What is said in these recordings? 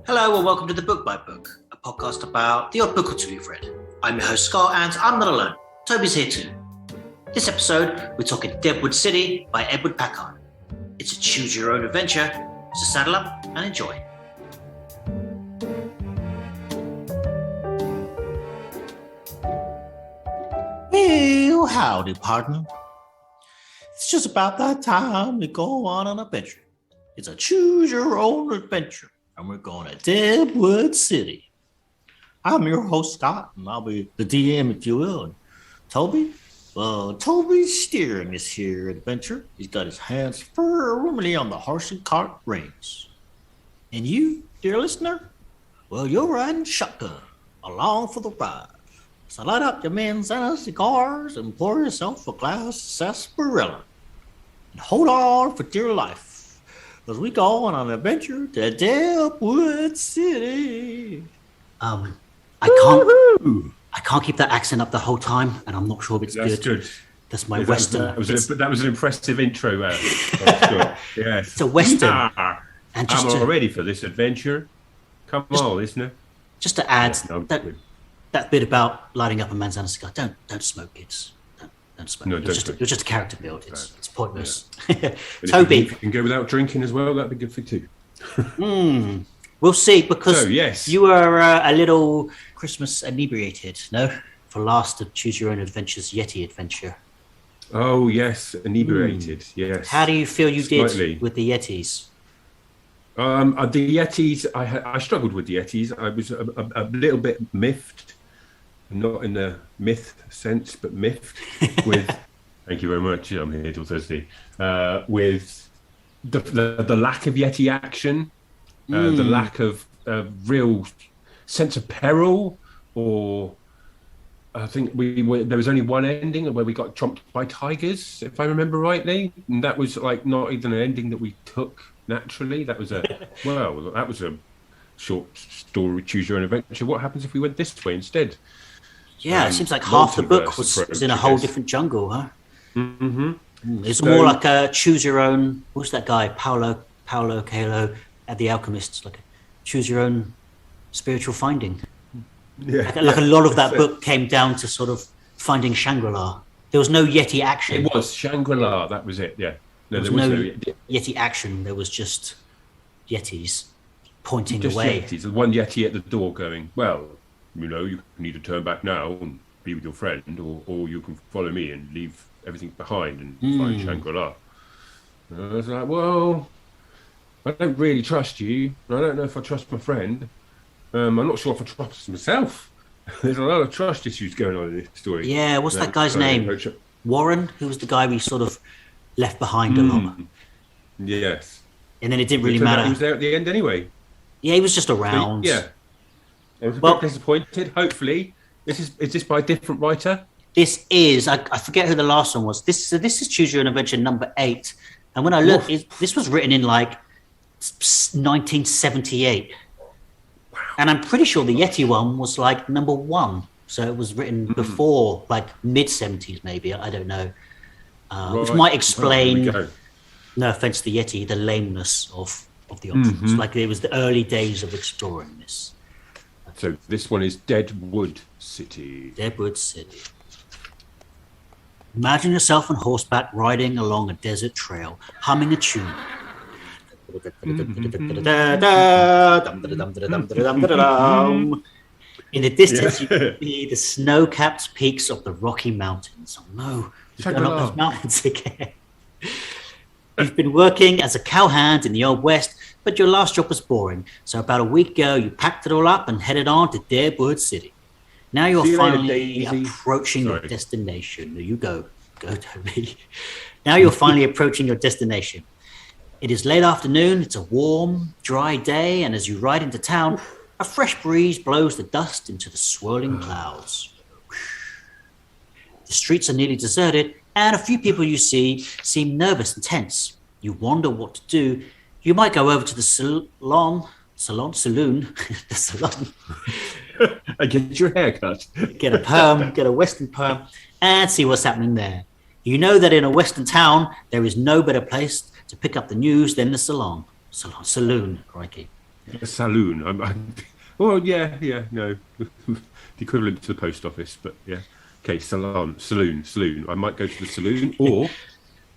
Hello and welcome to The Book by Book, a podcast about the odd book or two you've read. I'm your host Scott and I'm not alone. Tobie's here too. This episode, we're talking Deadwood City by Edward Packard. It's a choose-your-own adventure, so saddle up and enjoy. Well, howdy, partner. It's just about that time we go on an adventure. It's a choose-your-own adventure, and we're going to Deadwood City. I'm your host, Scott, and I'll be the DM, if you will. And Tobie? Well, Tobie's steering this here adventure. He's got his hands firmly on the horse and cart reins. And you, dear listener? Well, you're riding shotgun along for the ride. So light up your manzana cigars and pour yourself a glass of sarsaparilla. And hold on for dear life, as we go on an adventure to Deadwood City. I can't keep that accent up the whole time, and I'm not sure if it's good. That's my Western. That was an impressive intro. Yes. It's a Western. And I'm all ready for this adventure. Come on, listener. Just to add that bit about lighting up a manzana cigar. Don't smoke, kids. Don't smoke. No, it's just a character build. It's pointless. Yeah. Toby, if you can go without drinking as well, that'd be good for you too. We'll see, because yes. You were a little Christmas inebriated, no? For last of Choose Your Own Adventures Yeti adventure. Oh yes, inebriated. Yes. How do you feel you Slightly. did with the Yetis? The Yetis, I struggled with the Yetis. I was a little bit miffed, not in the myth sense, but miffed with. Thank you very much. I'm here till Thursday. With the lack of Yeti action, the lack of real sense of peril, or I think there was only one ending where we got trumped by tigers, if I remember rightly, and that was like not even an ending that we took naturally. That was that was a short story, choose your own adventure. What happens if we went this way instead? Yeah, it seems like half the book was in a whole different jungle, huh? Mm-hmm. It's more like a choose your own. Who's that guy? Paulo Coelho at The Alchemist. Like a choose your own spiritual finding. Yeah, like a lot of that book came down to sort of finding Shangri-La. There was no Yeti action. It was Shangri-La. That was it. Yeah. No, there was no Yeti action. There was just Yetis pointing away. Yetis. The one Yeti at the door going, well, you need to turn back now and be with your friend, or you can follow me and leave everything behind and find Shangri-La. And I was like, well, I don't really trust you. I don't know if I trust my friend. I'm not sure if I trust myself. There's a lot of trust issues going on in this story. Yeah, what's that guy's name? Warren, who was the guy we sort of left behind a lot. Yes. And then it didn't really matter. He was there at the end anyway. Yeah, he was just around. Yeah. I was a bit disappointed. Hopefully, is this by a different writer? This is. I forget who the last one was. This is Choose Your Own Adventure number 8. And when I looked, this was written in like 1978. Wow. And I'm pretty sure the Yeti one was like number 1. So it was written before, like mid-70s maybe. I don't know. Which might explain, no offense to the Yeti, the lameness of the options. Like it was the early days of exploring this. So this one is Deadwood City. Deadwood City. Imagine yourself on horseback riding along a desert trail, humming a tune. In the distance, you can see the snow-capped peaks of the Rocky Mountains. Oh no, we've gone up those mountains again. You've been working as a cowhand in the Old West, but your last job was boring. So about a week ago, you packed it all up and headed on to Deadwood City. Now you're finally approaching your destination. There you go, Toby. Now you're finally approaching your destination. It is late afternoon. It's a warm, dry day, and as you ride into town, a fresh breeze blows the dust into the swirling clouds. The streets are nearly deserted, and a few people you see seem nervous and tense. You wonder what to do. You might go over to the saloon, the salon. And get your hair cut. Get a perm, get a Western perm, and see what's happening there. You know that in a Western town, there is no better place to pick up the news than the saloon, crikey. A saloon. Well, yeah, no. The equivalent to the post office, but yeah. Okay, saloon. I might go to the saloon, or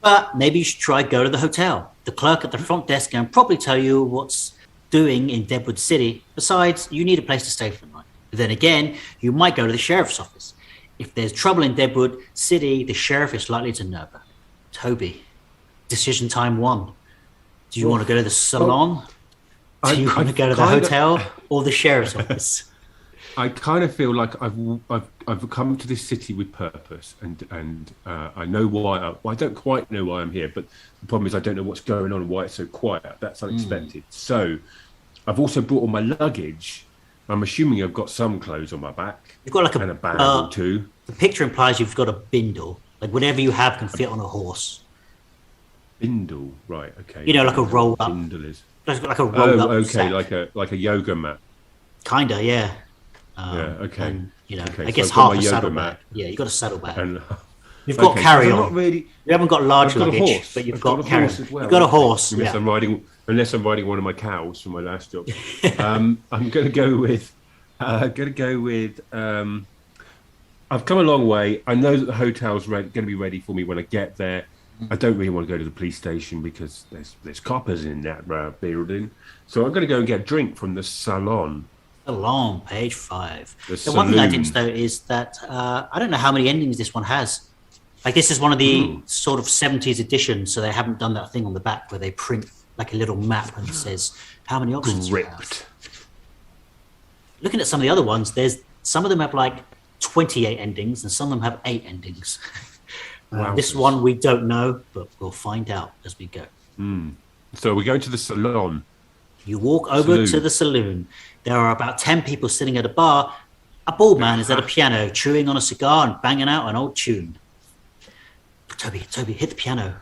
But maybe you should try go to the hotel. The clerk at the front desk can probably tell you what's doing in Deadwood City. Besides, you need a place to stay for the night. But then again, you might go to the sheriff's office. If there's trouble in Deadwood City, the sheriff is likely to know about it. Tobie, decision time 1. Do you want to go to the salon? Do you want to go to the hotel or the sheriff's office? I kind of feel like I've come to this city with purpose, and I know why. I don't quite know why I'm here, but the problem is I don't know what's going on and why it's so quiet. That's unexpected. So I've also brought all my luggage. I'm assuming I've got some clothes on my back. You've got like a bag or two. The picture implies you've got a bindle, like whatever you have can fit on a horse. Bindle, right? Okay. You know, like a roll up. Bindle is like a roll up. Okay, sack. like a yoga mat. Kinda, yeah. Okay. And, okay, I guess so half a saddlebag. Yeah, you got a saddlebag. And, you've got carry on. You haven't got large luggage, but you've got carry on. Well. You've got a horse. Unless I'm riding one of my cows from my last job. I'm going to go with. I've come a long way. I know that the hotel's going to be ready for me when I get there. I don't really want to go to the police station because there's coppers in that building. So I'm going to go and get a drink from the salon. Salon, page 5. The one thing I didn't know is that I don't know how many endings this one has. Like this is one of the sort of 70s editions, so they haven't done that thing on the back where they print like a little map and it says how many options you have. Looking at some of the other ones, some of them have like 28 endings and some of them have 8 endings. This one we don't know, but we'll find out as we go. So we're going to the salon. You walk over to the saloon. There are about 10 people sitting at a bar. A bald man is at a piano, chewing on a cigar and banging out an old tune. Tobie, hit the piano.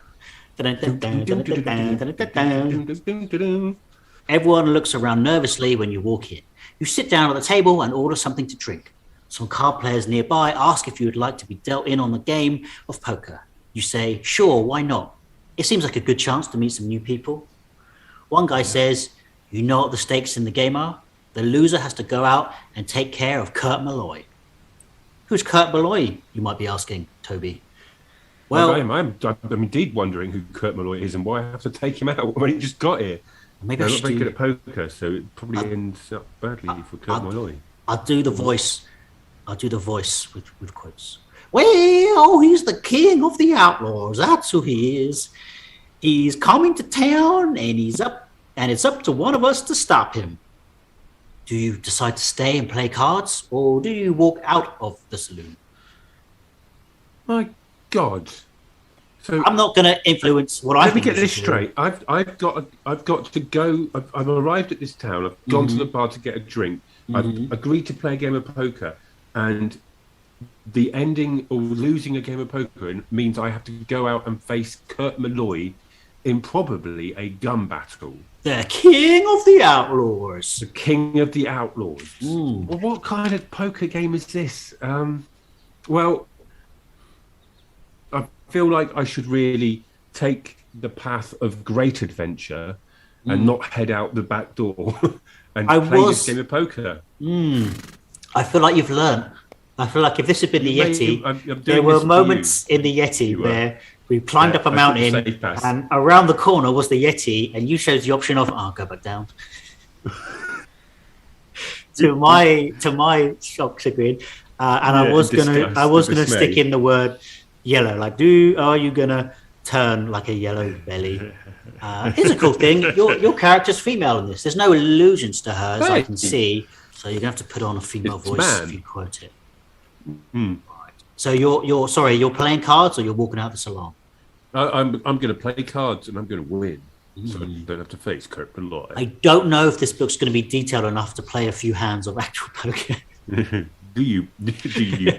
Everyone looks around nervously when you walk in. You sit down at the table and order something to drink. Some card players nearby ask if you would like to be dealt in on the game of poker. You say, sure, why not? It seems like a good chance to meet some new people. One guy says, you know what the stakes in the game are? The loser has to go out and take care of Kurt Malloy. Who's Kurt Malloy, you might be asking, Tobie? Well, I'm indeed wondering who Kurt Malloy is and why I have to take him out when he just got here. Maybe I'm not very good at poker, so it probably ends up badly for Kurt Malloy. I'll do the voice with quotes. Well, he's the king of the outlaws. That's who he is. He's coming to town, and it's up to one of us to stop him. Do you decide to stay and play cards, or do you walk out of the saloon? My God! So I'm not going to influence what I. Let me get this straight. I've got to go. I've arrived at this town. I've gone to the bar to get a drink. I've agreed to play a game of poker, and the ending or losing a game of poker means I have to go out and face Kurt Malloy in probably a gun battle. The king of the outlaws. The king of the outlaws. Well, what kind of poker game is this? Well, I feel like I should really take the path of great adventure and not head out the back door and play this game of poker. I feel like you've learned. I feel like if this had been the Yeti, there were moments in the Yeti where we climbed up a mountain and around the corner was the Yeti and you chose the option of, go back down. to my shock chagrin. And I was gonna stick in the word yellow, like are you gonna turn like a yellow belly? Here's a cool thing. Your character's female in this. There's no allusions to her as I can see. So you're gonna have to put on a female voice if you quote it. Right. So you're playing cards or you're walking out the salon? I'm going to play cards and I'm going to win, so I don't have to face Kurt Malloy. I don't know if this book's going to be detailed enough to play a few hands of actual poker. Do you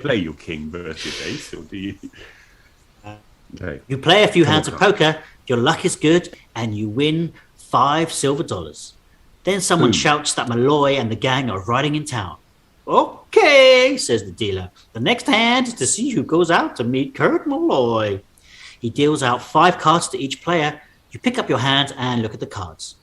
play your king versus ace, or do you? Okay. You play a few hands of poker. Your luck is good, and you win $5 silver. Then someone shouts that Malloy and the gang are riding in town. Okay, says the dealer. The next hand is to see who goes out to meet Kurt Malloy. He deals out 5 cards to each player. You pick up your hand and look at the cards.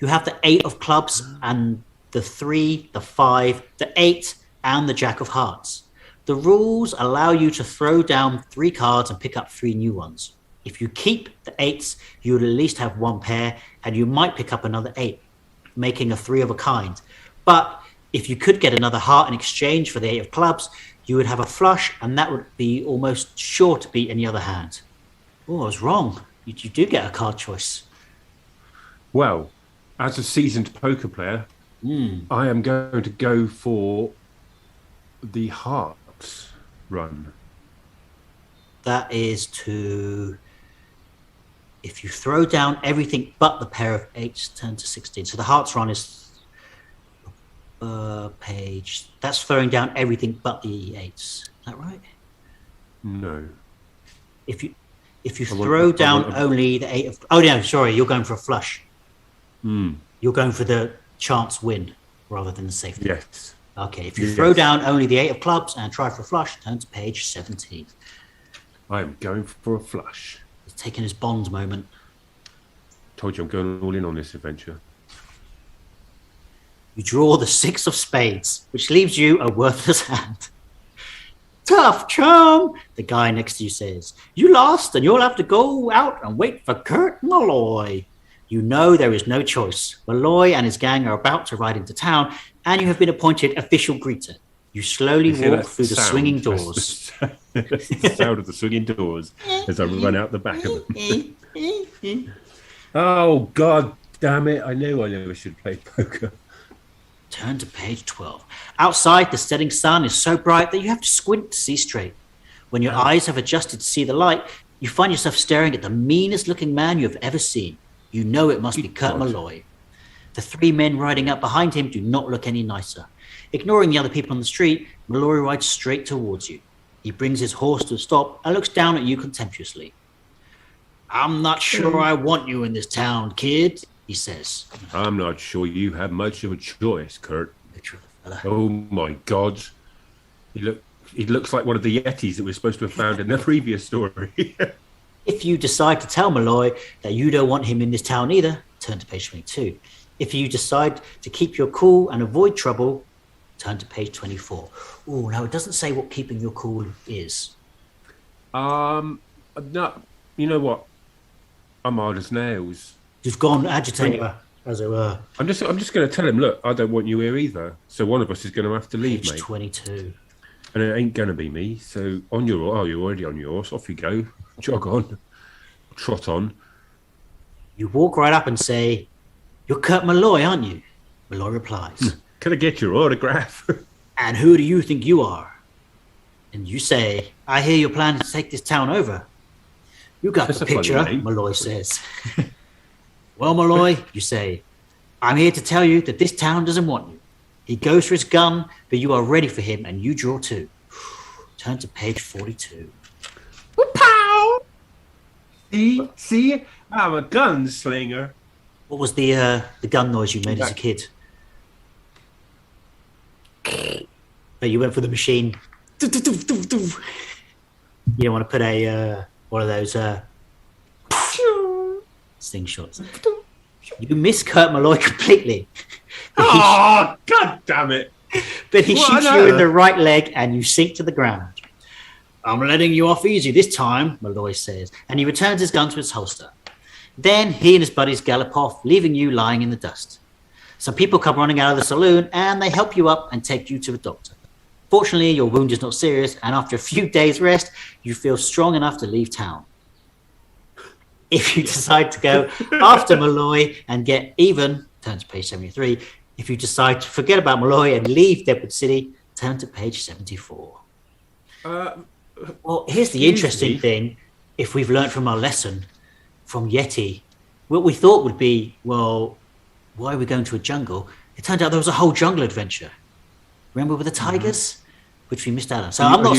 You have the 8 of clubs and the 3, the 5, the 8, and the Jack of hearts. The rules allow you to throw down 3 cards and pick up 3 new ones. If you keep the 8s, you would at least have 1 pair, and you might pick up another 8, making a 3 of a kind. But if you could get another heart in exchange for the 8 of clubs, you would have a flush, and that would be almost sure to beat any other hand. Oh, I was wrong. You do get a card choice. Well, as a seasoned poker player, I am going to go for the hearts run. That is to... If you throw down everything but the pair of 8s, turn to 16. So the hearts run is page... That's throwing down everything but the 8s. Is that right? No. If you throw down only the 8 of... Oh, no, sorry. You're going for a flush. You're going for the chance win rather than the safety. Yes. Okay, if you throw down only the 8 of clubs and try for a flush, turn to page 17. I'm going for a flush. He's taking his Bond moment. Told you I'm going all in on this adventure. You draw the 6 of spades, which leaves you a worthless hand. Tough chum, the guy next to you says. You lost and you'll have to go out and wait for Kurt Malloy. You know there is no choice. Malloy and his gang are about to ride into town, and you have been appointed official greeter. You slowly walk through the swinging doors. The sound of the swinging doors as I run out the back of them. Oh, God damn it. I knew I never should play poker. Turn to page 12. Outside, the setting sun is so bright that you have to squint to see straight. When your eyes have adjusted to see the light, you find yourself staring at the meanest looking man you have ever seen. You know it must be Kurt Malloy. The 3 men riding up behind him do not look any nicer. Ignoring the other people on the street, Malloy rides straight towards you. He brings his horse to a stop and looks down at you contemptuously. I'm not sure I want you in this town, kid, he says. I'm not sure you have much of a choice, Kurt. Oh, my God. He looks like one of the Yetis that we're supposed to have found in the previous story. If you decide to tell Malloy that you don't want him in this town either, turn to page 22. If you decide to keep your cool and avoid trouble, turn to page 24. Oh, no, it doesn't say what keeping your cool is. No, you know what? I'm hard as nails. You've gone agitator, as it were. I'm just going to tell him, look, I don't want you here either. So one of us is going to have to leave, page mate. 22. And it ain't going to be me. So on your... Oh, you're already on yours. Off you go. Jog on. Trot on. You walk right up and say, you're Kurt Malloy, aren't you? Malloy replies. Can I get your autograph? And who do you think you are? And you say, I hear you're planning to take this town over. You got the picture, Malloy says. Well, Malloy, you say, I'm here to tell you that this town doesn't want you. He goes for his gun, but you are ready for him, and you draw 2. Turn to page 42. Pow! See? I'm a gunslinger. What was the gun noise you made as a kid? But you went for the machine. You don't want to put a one of those slingshots. You miss Kurt Malloy completely. Oh, God damn it. But he shoots you in the right leg and you sink to the ground. I'm letting you off easy this time, Malloy says, and he returns his gun to its holster. Then he and his buddies gallop off, leaving you lying in the dust. Some people come running out of the saloon and they help you up and take you to the doctor. Fortunately, your wound is not serious, and after a few days' rest, you feel strong enough to leave town. If you decide to go after Malloy and get even, turn to page 73. If you decide to forget about Malloy and leave Deadwood City, turn to page 74. Well, here's the interesting thing. If we've learned from our lesson from Yeti, what we thought would be, well, why are we going to a jungle? It turned out there was a whole jungle adventure. Remember with the tigers? Which we missed out on. So I'm not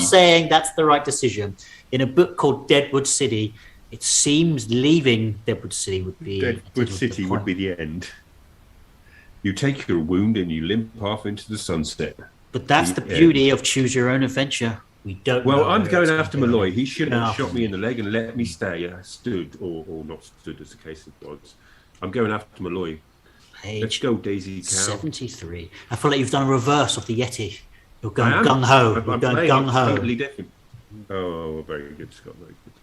saying that's the right decision. In a book called Deadwood City, it seems leaving Deadwood City would be... Deadwood City would be the end. You take your wound and you limp off into the sunset. But that's the beauty of choose your own adventure. We don't know. Well, I'm going after Malloy. He should have shot me in the leg and let me stay. Stood, or not stood, as the case was. I'm going after Malloy. Page Let's go, Daisy Cow. 73. I feel like you've done a reverse of the Yeti. You're going I am. gung-ho. I'm You're going playing gung-ho. totally different. Oh, very good, Scott. Very good.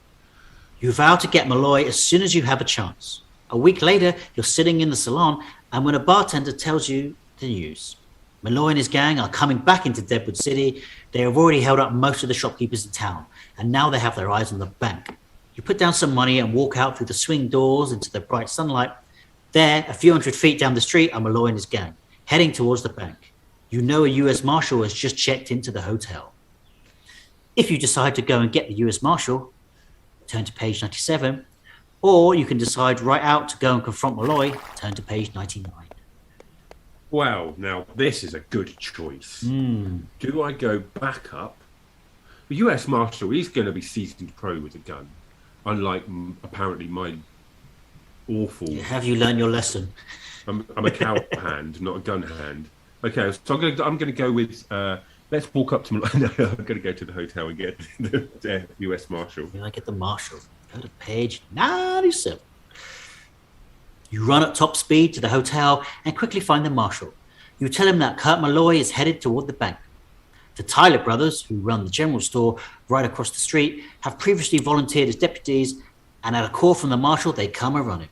You vow to get Malloy as soon as you have a chance. A week later, you're sitting in the salon, and when a bartender tells you the news, Malloy and his gang are coming back into Deadwood City. They have already held up most of the shopkeepers in town, and now they have their eyes on the bank. You put down some money and walk out through the swing doors into the bright sunlight. There, a few hundred feet down the street, are Malloy and his gang, heading towards the bank. You know a U.S. Marshal has just checked into the hotel. If you decide to go and get the U.S. Marshal, turn to page 97, or you can decide right out to go and confront Malloy, turn to page 99. Wow, now this is a good choice. Do I go back up? The U.S. Marshal, he's going to be seasoned pro with a gun, unlike apparently my awful... Have you learned your lesson? I'm a cow hand, not a gun hand. Okay, so I'm going to go with... let's walk up to... No, I'm going to go to the hotel and get the U.S. Marshal. When I get the Marshal, go to page 97. You run at top speed to the hotel and quickly find the Marshal. You tell him that Kurt Malloy is headed toward the bank. The Tyler brothers, who run the general store right across the street, have previously volunteered as deputies, and at a call from the Marshal, they come a-running.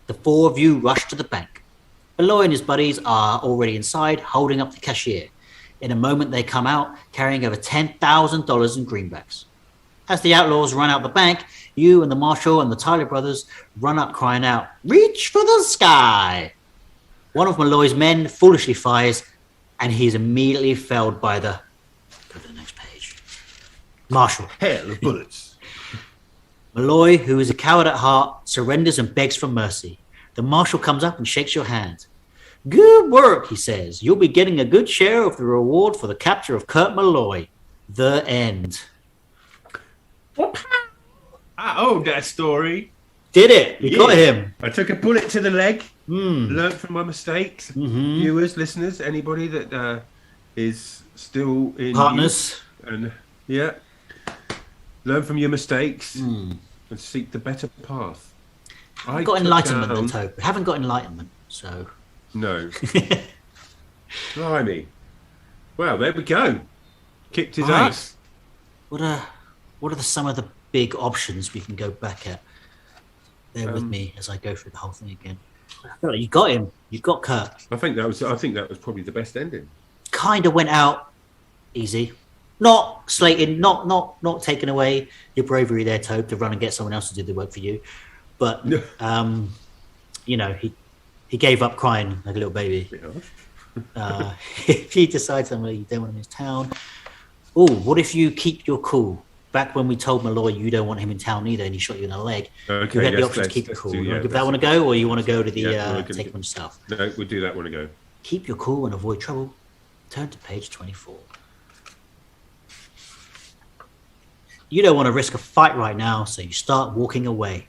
The four of you rush to the bank. Malloy and his buddies are already inside, holding up the cashier. In a moment, they come out, carrying over $10,000 in greenbacks. As the outlaws run out the bank, you and the Marshal and the Tyler brothers run up crying out, "Reach for the sky!" One of Malloy's men foolishly fires, and he is immediately felled by the... Go to the next page. Marshal. Hell of bullets. Malloy, who is a coward at heart, surrenders and begs for mercy. The Marshal comes up and shakes your hand. "Good work," he says. "You'll be getting a good share of the reward for the capture of Kurt Malloy." The end. I own that story. Did it? You got him. I took a bullet to the leg. Learned from my mistakes. Viewers, listeners, anybody that is still in Partners. And learn from your mistakes and seek the better path. I got enlightenment, then, Tobe. We haven't got enlightenment, so no. Blimey. Well, there we go. Kicked his ass. What are some of the big options we can go back at? Bear with me as I go through the whole thing again. I feel like you got him. You got Kurt. I think that was probably the best ending. Kind of went out easy. Not slating, not taking away your bravery there, Tobe, to run and get someone else to do the work for you. But he gave up crying like a little baby. If he decides that you don't want him in his town. Oh, what if you keep your cool? Back when we told Malloy you don't want him in town either, and he shot you in the leg. Okay, you had the option to keep it cool. You want to give that one a go, or you want to go to the take it on yourself? No, we'll do that one a go. Keep your cool and avoid trouble. Turn to page 24. You don't want to risk a fight right now, so you start walking away.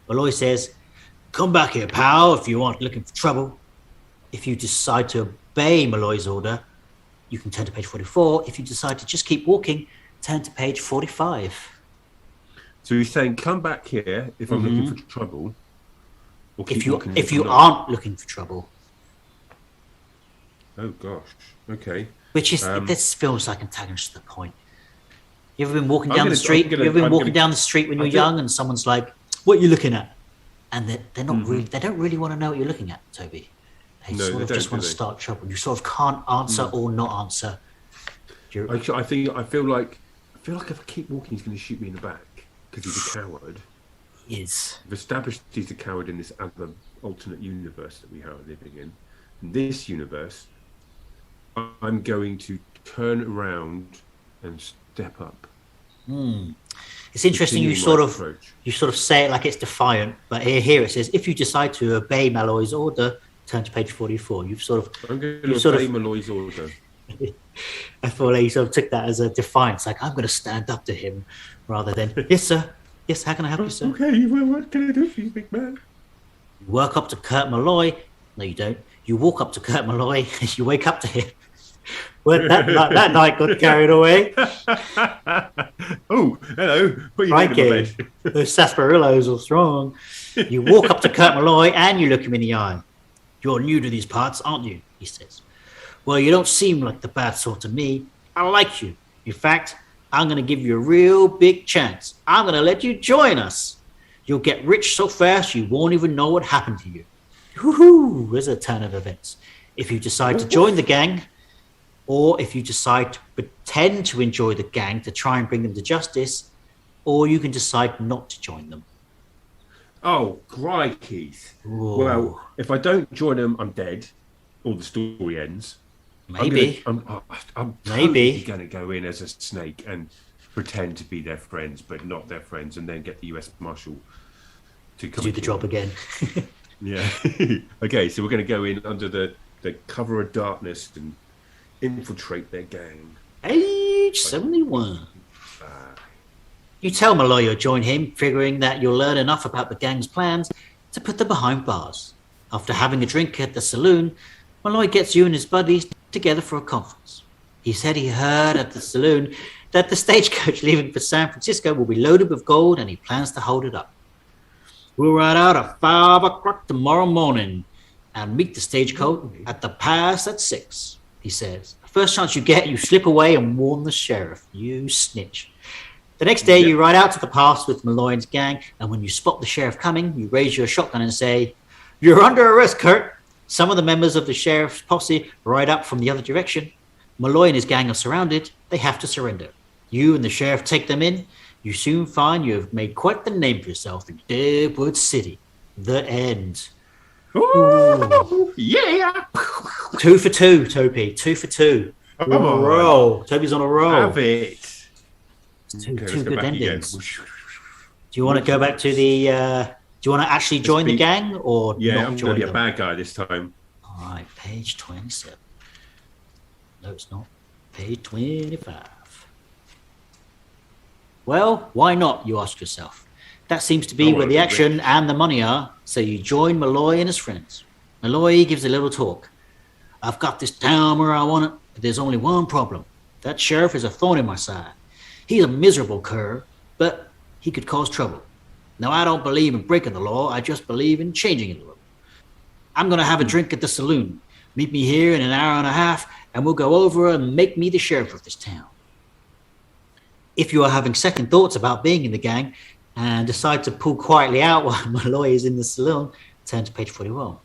Malloy says, "Come back here, pal, if you aren't looking for trouble." If you decide to obey Malloy's order, you can turn to page 44. If you decide to just keep walking, turn to page 45. So you're saying, come back here if I'm looking for trouble? Or if you aren't looking for trouble. Oh, gosh. Okay. Which is, this feels like antagonist to the point. You ever been walking down the street? You ever been walking down the street when you're young and someone's like, "What are you looking at?" And they're not really, they don't really want to know what you're looking at, Toby. They just want to start trouble. You sort of can't answer or not answer. I feel like if I keep walking, he's going to shoot me in the back because he's a coward. He is. We've established he's a coward in this other alternate universe that we are living in. In this universe, I'm going to turn around and step up. It's interesting. You sort of say it like it's defiant, but here it says, if you decide to obey Malloy's order, turn to page 44. I'm going to obey Malloy's order. I feel like you sort of took that as a defiance, like I'm going to stand up to him, rather than "Yes, sir. Yes, how can I help you, sir?" Okay, well, what can I do for you, big man? You work up to Kurt Malloy. No, you don't. You walk up to Kurt Malloy. You wake up to him. Well, that night got carried away. Oh, hello. Put your name in the bed. Those sarsaparillos are strong. You walk up to Kurt Malloy and you look him in the eye. You're new to these parts, aren't you? He says. Well, you don't seem like the bad sort to me. I like you. In fact, I'm going to give you a real big chance. I'm going to let you join us. You'll get rich so fast you won't even know what happened to you. Woohoo! There's a turn of events. If you decide to join the gang, or if you decide to pretend to enjoy the gang to try and bring them to justice, or you can decide not to join them. Oh, crikey. Well, if I don't join them, I'm dead. Or the story ends. Maybe. I'm totally going to go in as a snake and pretend to be their friends, but not their friends, and then get the US Marshal to come do the job again. Yeah. Okay, so we're going to go in under the cover of darkness and infiltrate their gang. Age 71. You tell Malloy you'll join him, figuring that you'll learn enough about the gang's plans to put them behind bars. After having a drink at the saloon, Malloy gets you and his buddies together for a conference. He said he heard at the saloon that the stagecoach leaving for San Francisco will be loaded with gold and he plans to hold it up. We'll ride out at 5 o'clock tomorrow morning and meet the stagecoach at the pass at 6, he says. The first chance you get, you slip away and warn the sheriff. You snitch. The next day, you ride out to the pass with Malloy's gang, and when you spot the sheriff coming, you raise your shotgun and say, "You're under arrest, Kurt." Some of the members of the sheriff's posse ride up from the other direction. Malloy and his gang are surrounded. They have to surrender. You and the sheriff take them in. You soon find you have made quite the name for yourself in Deadwood City. The end. Ooh, yeah! 2 for 2, Tobie. 2 for 2. Come on on. a roll. Tobie's on a roll. Have it. Two Let's go good back endings. again. Do you want to go back to the... do you want to actually join the gang or Yeah, not I'm join going to be them? a bad guy this time. All right, page 27. No, it's not. Page 25. Well, why not, you ask yourself. That seems to be where the action and the money are, so you join Malloy and his friends. Malloy gives a little talk. I've got this town where I want it, but there's only one problem. That sheriff is a thorn in my side. He's a miserable cur, but he could cause trouble. Now, I don't believe in breaking the law, I just believe in changing it a little. I'm going to have a drink at the saloon. Meet me here in an hour and a half, and we'll go over and make me the sheriff of this town. If you are having second thoughts about being in the gang and decide to pull quietly out while Malloy is in the saloon, turn to page 41.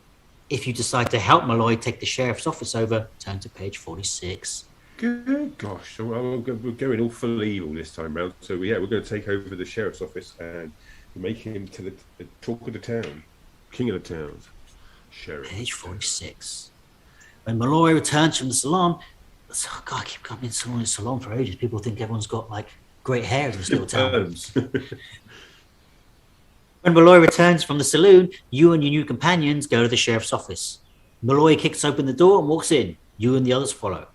If you decide to help Malloy take the sheriff's office over, turn to page 46. Good gosh, so we're going all full evil this time round. So we're going to take over the sheriff's office and make him to the talk of the town, king of the town, sheriff. Page 46. When Malloy returns from the salon, oh God, I keep coming in the salon for ages. People think everyone's got like great hair in this little town. When Malloy returns from the saloon, you and your new companions go to the sheriff's office. Malloy kicks open the door and walks in. You and the others follow.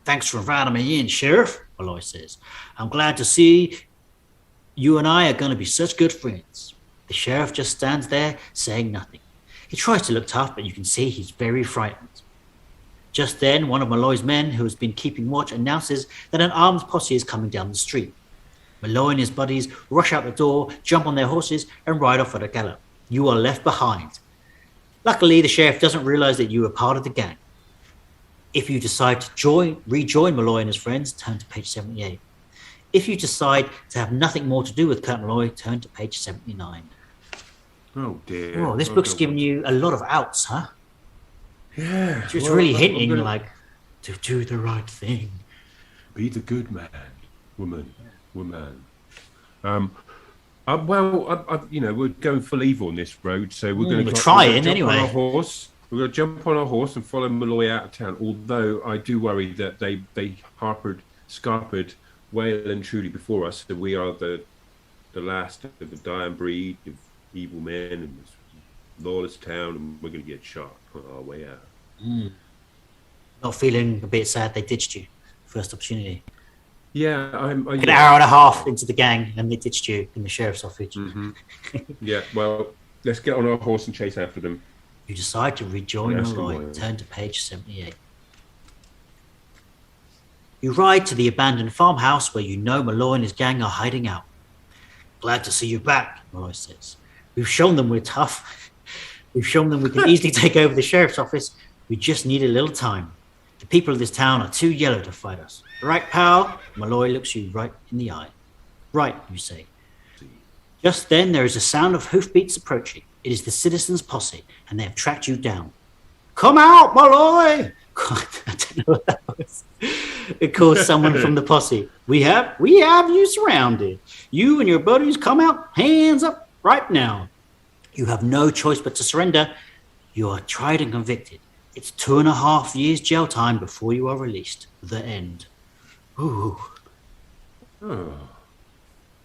Thanks for inviting me in, Sheriff, Malloy says. I'm glad to see you and I are going to be such good friends. The sheriff just stands there saying nothing. He tries to look tough, but you can see he's very frightened. Just then, one of Malloy's men, who has been keeping watch, announces that an armed posse is coming down the street. Malloy and his buddies rush out the door, jump on their horses, and ride off at a gallop. You are left behind. Luckily, the sheriff doesn't realize that you are part of the gang. If you decide to rejoin Malloy and his friends, turn to page 78. If you decide to have nothing more to do with Kurt Malloy, turn to page 79. Oh, dear. Oh, this book's giving you a lot of outs, huh? Yeah. It's really hinting, like, to do the right thing. Be the good man, woman. We're going full evil on this road, so we're going to try anyway. On our horse. We're going to jump on our horse and follow Malloy out of town. Although I do worry that they scarpered well and truly before us. That we are the last of the dying breed of evil men in this lawless town, and we're going to get shot on our way out. Not feeling a bit sad they ditched you first opportunity. Yeah, an hour and a half into the gang, and they ditched you in the sheriff's office. Mm-hmm. Yeah, well, let's get on our horse and chase after them. You decide to rejoin Malloy. Turn to page 78. You ride to the abandoned farmhouse where you know Malloy and his gang are hiding out. Glad to see you back, Malloy says. We've shown them we're tough. We've shown them we can easily take over the sheriff's office. We just need a little time. The people of this town are too yellow to fight us. Right, pal? Malloy looks you right in the eye. Right, you say. Just then there is a sound of hoofbeats approaching. It is the citizens' posse, and they have tracked you down. Come out, Malloy! God, I don't know what that was. It calls someone from the posse. We have you surrounded. You and your buddies come out, hands up, right now. You have no choice but to surrender. You are tried and convicted. It's 2.5 years jail time before you are released. The end. Ooh. Oh,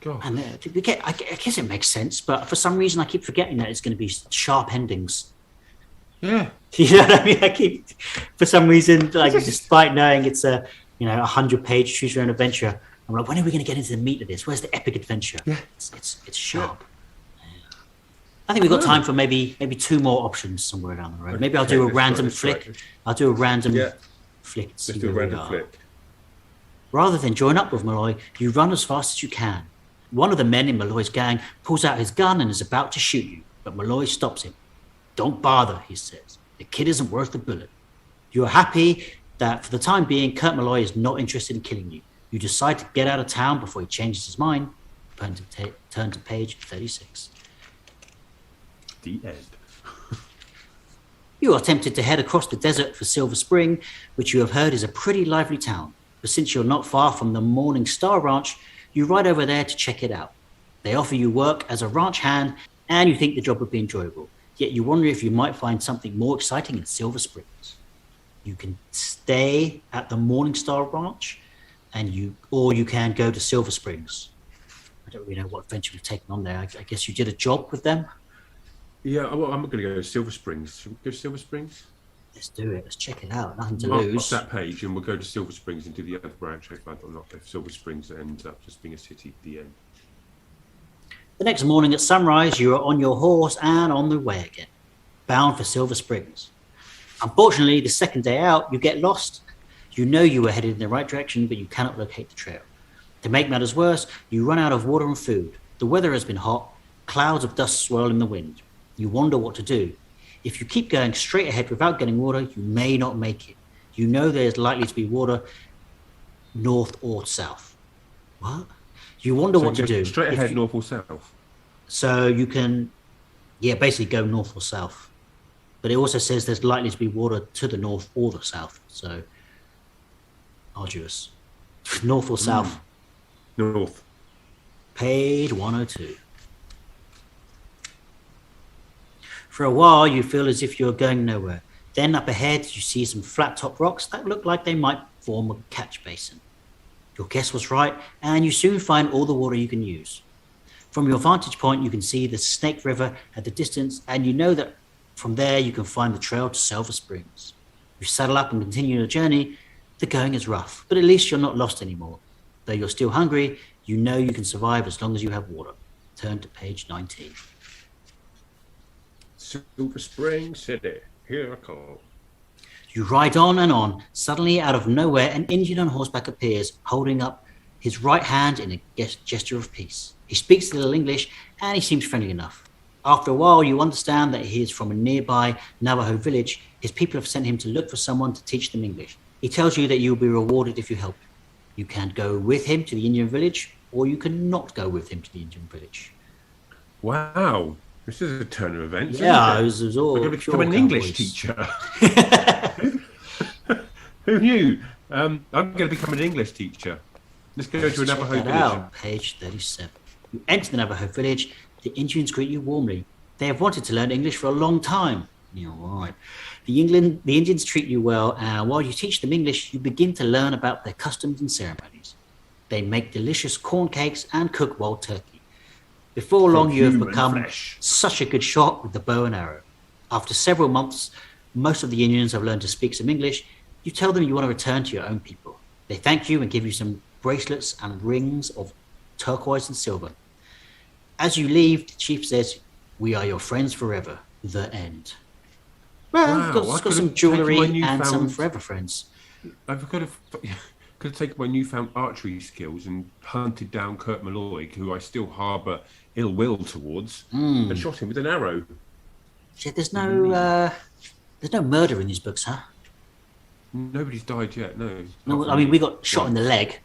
God. And I guess it makes sense, but for some reason I keep forgetting that it's going to be sharp endings. Yeah. You know what I mean? For some reason, like, despite knowing it's a 100-page choose your own adventure, I'm like, when are we going to get into the meat of this? Where's the epic adventure? Yeah. It's sharp. Yeah. I think we've got time for maybe 2 more options somewhere down the road. Maybe I'll do a random flick. Right. I'll do a random flick. Let's do a random flick. Rather than join up with Malloy, you run as fast as you can. One of the men in Malloy's gang pulls out his gun and is about to shoot you, but Malloy stops him. Don't bother, he says. The kid isn't worth a bullet. You are happy that for the time being, Kurt Malloy is not interested in killing you. You decide to get out of town before he changes his mind. Turn to page 36. The end. You are tempted to head across the desert for Silver Spring, which you have heard is a pretty lively town. But since you're not far from the Morning Star Ranch, you ride over there to check it out. They offer you work as a ranch hand, and you think the job would be enjoyable. Yet you wonder if you might find something more exciting in Silver Springs. You can stay at the Morning Star Ranch, or you can go to Silver Springs. I don't really know what adventure we've taken on there. I guess you did a job with them? Yeah, well, I'm going to go to Silver Springs. Should we go to Silver Springs? Let's do it. Let's check it out. Nothing to Mark lose. that page, and we'll go to Silver Springs and do the other branch. I don't know if Silver Springs ends up just being a city at the end. The next morning at sunrise, you are on your horse and on the way again, bound for Silver Springs. Unfortunately, the second day out, you get lost. You know you were headed in the right direction, but you cannot locate the trail. To make matters worse, you run out of water and food. The weather has been hot. Clouds of dust swirl in the wind. You wonder what to do. If you keep going straight ahead without getting water, you may not make it. You know there's likely to be water north or south. What? You wonder what to do. Straight ahead, north or south? So you can, basically go north or south. But it also says there's likely to be water to the north or the south. So, arduous. North or south? North. Page 102. For a while, you feel as if you're going nowhere. Then up ahead, you see some flat-top rocks that look like they might form a catch basin. Your guess was right, and you soon find all the water you can use. From your vantage point, you can see the Snake River at the distance, and you know that from there you can find the trail to Silver Springs. You saddle up and continue your journey. The going is rough, but at least you're not lost anymore. Though you're still hungry, you know you can survive as long as you have water. Turn to page 19. Silver Spring City. Here I come. You ride on and on. Suddenly, out of nowhere, an Indian on horseback appears, holding up his right hand in a gesture of peace. He speaks a little English, and he seems friendly enough. After a while, you understand that he is from a nearby Navajo village. His people have sent him to look for someone to teach them English. He tells you that you will be rewarded if you help him. You can go with him to the Indian village, or you can not go with him to the Indian village. Wow. This is a turn of events. Yeah, it was all. I'm going to become an English teacher. Who knew? I'm going to become an English teacher. Let's go to a Navajo village. Out. Page 37. You enter the Navajo village. The Indians greet you warmly. They have wanted to learn English for a long time. You're right. The Indians treat you well, and while you teach them English, you begin to learn about their customs and ceremonies. They make delicious corn cakes and cook wild turkey. Before long, you have become such a good shot with the bow and arrow. After several months, most of the Indians have learned to speak some English. You tell them you want to return to your own people. They thank you and give you some bracelets and rings of turquoise and silver. As you leave, the chief says, "We are your friends forever." The end. Well, Wow, got some jewellery and some forever friends. Because could have taken my newfound archery skills and hunted down Kurt Malloy, who I still harbour ill will towards, and shot him with an arrow. Shit, there's no murder in these books, huh? Nobody's died yet. No. No, I mean we got shot in the leg.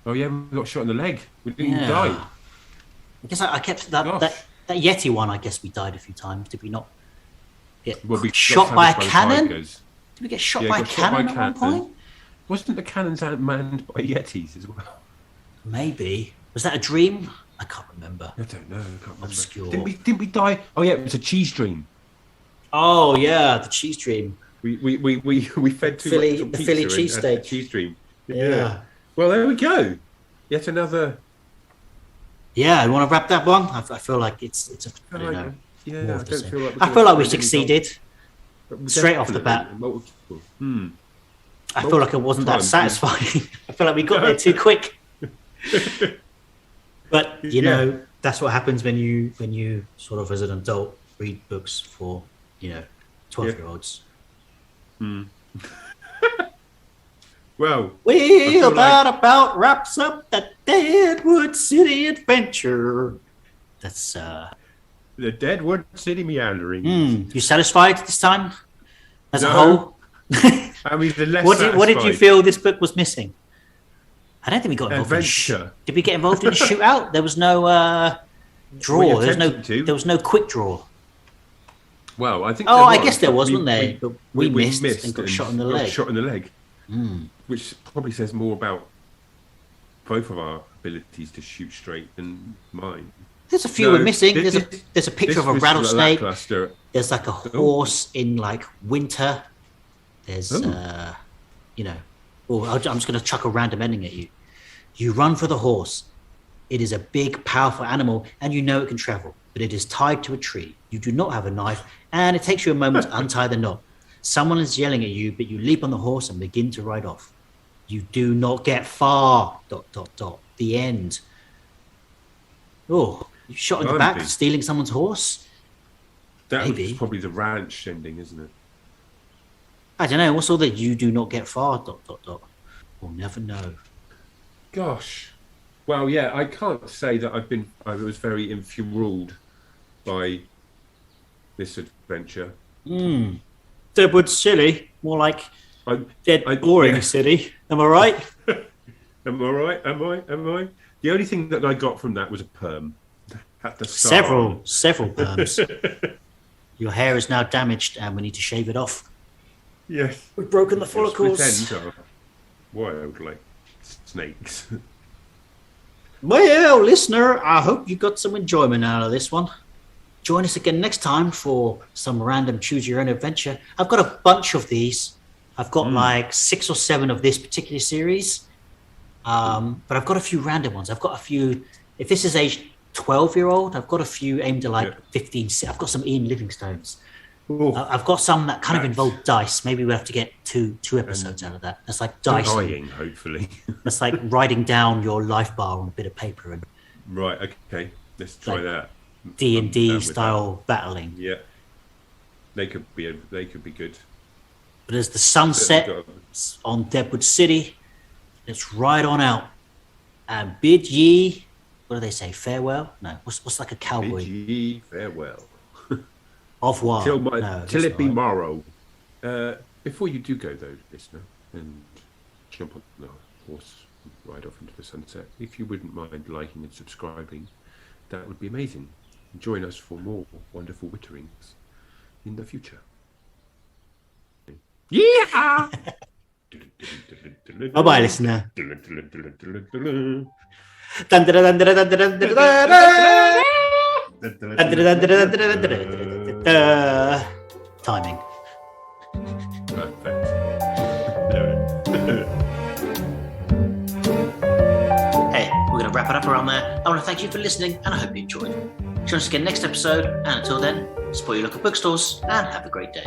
Oh yeah, we got shot in the leg. We didn't even die. I guess I kept that Yeti one. I guess we died a few times. Did we not? Get shot by a cannon? Did we get shot by a cannon at one point? Wasn't the cannons manned by Yetis as well? Maybe. Was that a dream? I can't remember. I don't know. I can't remember. Obscure. Didn't we die? Oh yeah, it was a cheese dream. Oh yeah, the cheese dream. We fed too much on the pizza Philly and cheesesteak. Cheese dream. Yeah. Well, there we go. Yet another. Yeah, I want to wrap that one. I feel like it's I don't know. Yeah, I feel like we succeeded straight off the bat. I feel like it wasn't that satisfying. I feel like we got there too quick. But you know, that's what happens when you sort of as an adult read books for 12-year-olds. Well, that about wraps up the Deadwood City adventure. That's the Deadwood City meandering. You satisfied this time as a whole? I mean, the less what did you feel this book was missing? I don't think we got involved adventure. Did we get involved in a shootout? There was no draw. There was no quick draw. Well, I think. I guess there was, wasn't there? But we missed and got shot in the leg. Shot in the leg, which probably says more about both of our abilities to shoot straight than mine. There's a few we're missing. There's a picture of a rattlesnake. There's like a horse in like winter. There's I'm just going to chuck a random ending at you. You run for the horse. It is a big, powerful animal, and you know it can travel, but it is tied to a tree. You do not have a knife, and it takes you a moment to untie the knot. Someone is yelling at you, but you leap on the horse and begin to ride off. You do not get far. ... The end. Oh, you shot in the back, stealing someone's horse? That Maybe. was probably the ranch ending, isn't it? I don't know. What's all that? You do not get far. ... We'll never know. Gosh. Well, yeah, I can't say that I was very enthralled by this adventure. Deadwood City, more like boring city. Am I right? Am I right? Am I? The only thing that I got from that was a perm at the start. Several perms. Your hair is now damaged, and we need to shave it off. Yes, we've broken the follicles. Wild like snakes. Well, listener, I hope you got some enjoyment out of this one. Join us again next time for some random choose your own adventure. I've got a bunch of these. I've got like 6 or 7 of this particular series. But I've got a few random ones. I've got a few. If this is age 12-year-old, I've got a few aimed at like 15. I've got some Ian Livingstones. I've got some that kind of involve dice. Maybe we'll have to get two episodes out of that. That's like dice. Dying, hopefully. That's like writing down your life bar on a bit of paper. And right, okay. Let's try that. D&D style battling. Yeah. They could be good. But as the sunset on Deadwood City, let's ride on out and bid ye, what do they say, farewell? No, what's like a cowboy? Bid ye farewell. Au revoir. Till it be morrow. Before you do go, though, listener, and jump on the horse and ride off into the sunset, if you wouldn't mind liking and subscribing, that would be amazing. And join us for more wonderful witterings in the future. Yeah! Bye-bye, listener. Timing. Hey, we're going to wrap it up around there. I want to thank you for listening, and I hope you enjoyed. Join us again next episode, and until then, support your local bookstores, and have a great day.